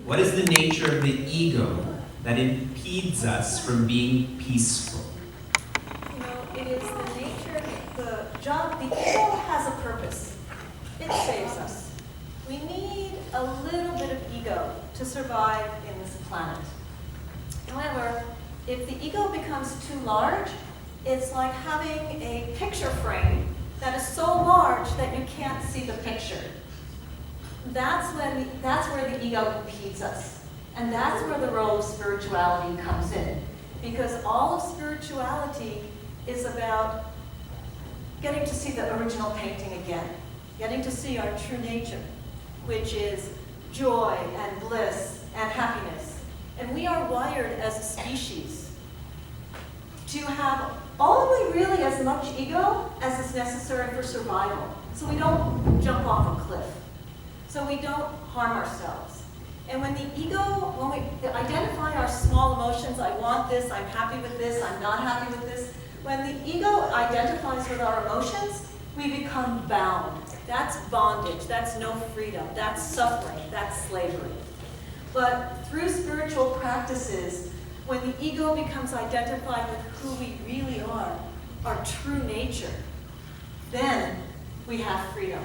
What is the nature of the ego that impedes us from being peaceful? You know, it is the nature, the job, the ego has a purpose. It saves us. We need a little bit of ego to survive in this planet. However, if the ego becomes too large, it's like having a picture frame that is so large that you can't see the picture. That's where the ego impedes us. And that's where the role of spirituality comes in. Because all of spirituality is about getting to see the original painting again, getting to see our true nature, which is joy and bliss and happiness. And we are wired as a species to have only really as much ego as is necessary for survival. So we don't jump off a cliff. So we don't harm ourselves. And when we identify our small emotions, I want this, I'm happy with this, I'm not happy with this, when the ego identifies with our emotions, we become bound. That's bondage, that's no freedom, that's suffering, that's slavery. But through spiritual practices, when the ego becomes identified with who we really are, our true nature, then we have freedom.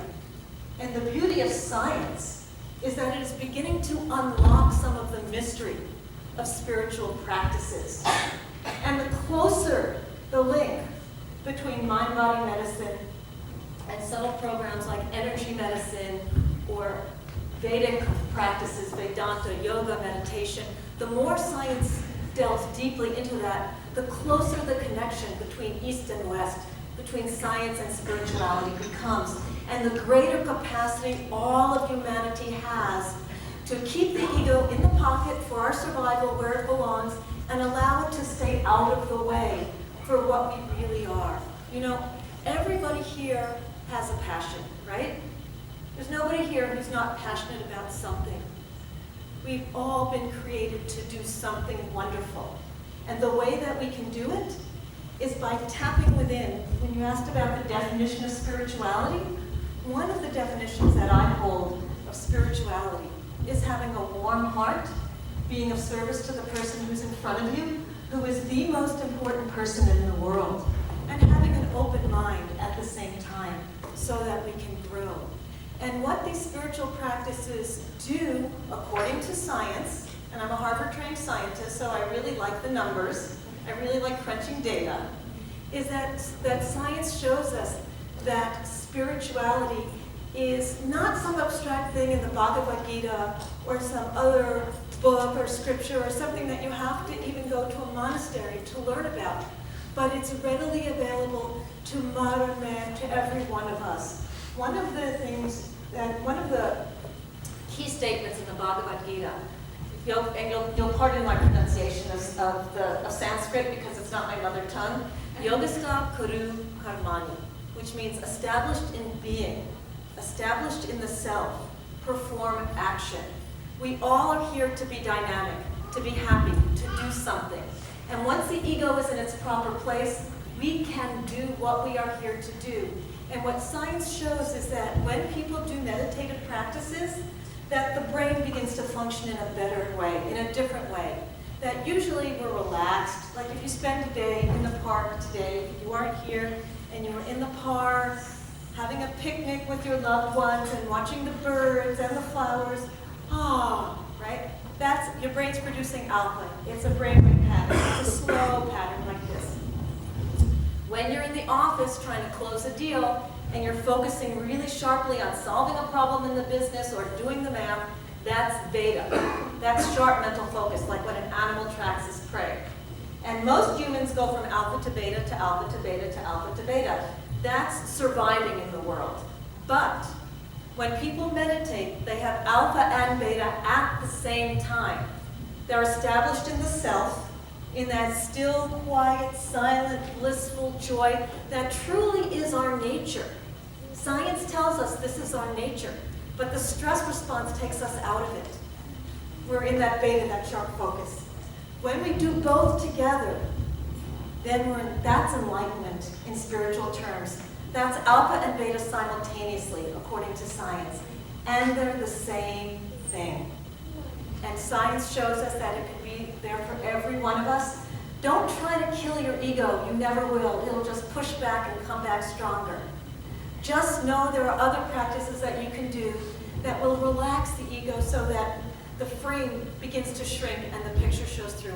And the beauty of science is that it is beginning to unlock some of the mystery of spiritual practices. And the closer the link between mind-body medicine and subtle programs like energy medicine or Vedic practices, Vedanta, yoga, meditation, the more science delves deeply into that, the closer the connection between East and West, between science and spirituality becomes, and the greater capacity all of humanity has to keep the ego in the pocket for our survival where it belongs and allow it to stay out of the way for what we really are. You know, everybody here has a passion, right? There's nobody here who's not passionate about something. We've all been created to do something wonderful. And the way that we can do it is by tapping within. When you asked about the definition of spirituality, one of the definitions that I hold of spirituality is having a warm heart, being of service to the person who's in front of you, who is the most important person in the world, and having an open mind at the same time so that we can grow. And what these spiritual practices do, according to science, and I'm a Harvard-trained scientist, so I really like the numbers, I really like crunching data, is that science shows us that spirituality is not some abstract thing in the Bhagavad Gita or some other book or scripture or something that you have to even go to a monastery to learn about, but it's readily available to modern man, to every one of us. One of the key statements in the Bhagavad Gita, you'll pardon my pronunciation of Sanskrit because it's not my mother tongue, Yogastha Kuru Karmani, which means established in being, established in the self, perform action. We all are here to be dynamic, to be happy, to do something. And once the ego is in its proper place, we can do what we are here to do. And what science shows is that when people do meditative practices, that the brain begins to function in a better way, in a different way. That usually we're relaxed. Like if you spend a day in the park today, if you aren't here and you were in the park, having a picnic with your loved ones and watching the birds and the flowers, right? That's, your brain's producing alpha. It's a brainwave pattern. It's a slow pattern like this. When you're in the office trying to close a deal and you're focusing really sharply on solving a problem in the business or doing the math, that's beta. That's sharp mental focus, like when an animal tracks its prey. And most humans go from alpha to beta to alpha to beta to alpha to beta. That's surviving in the world. But when people meditate, they have alpha and beta at the same time. They're established in the self, in that still, quiet, silent, blissful joy that truly is our nature. Science tells us this is our nature, but the stress response takes us out of it. We're in that beta, that sharp focus. When we do both together, then that's enlightenment in spiritual terms. That's alpha and beta simultaneously, according to science. And they're the same thing. And science shows us that it can be there for every one of us. Don't try to kill your ego. You never will. It'll just push back and come back stronger. Just know there are other practices that you can do that will relax the ego so that the frame begins to shrink and the picture shows through.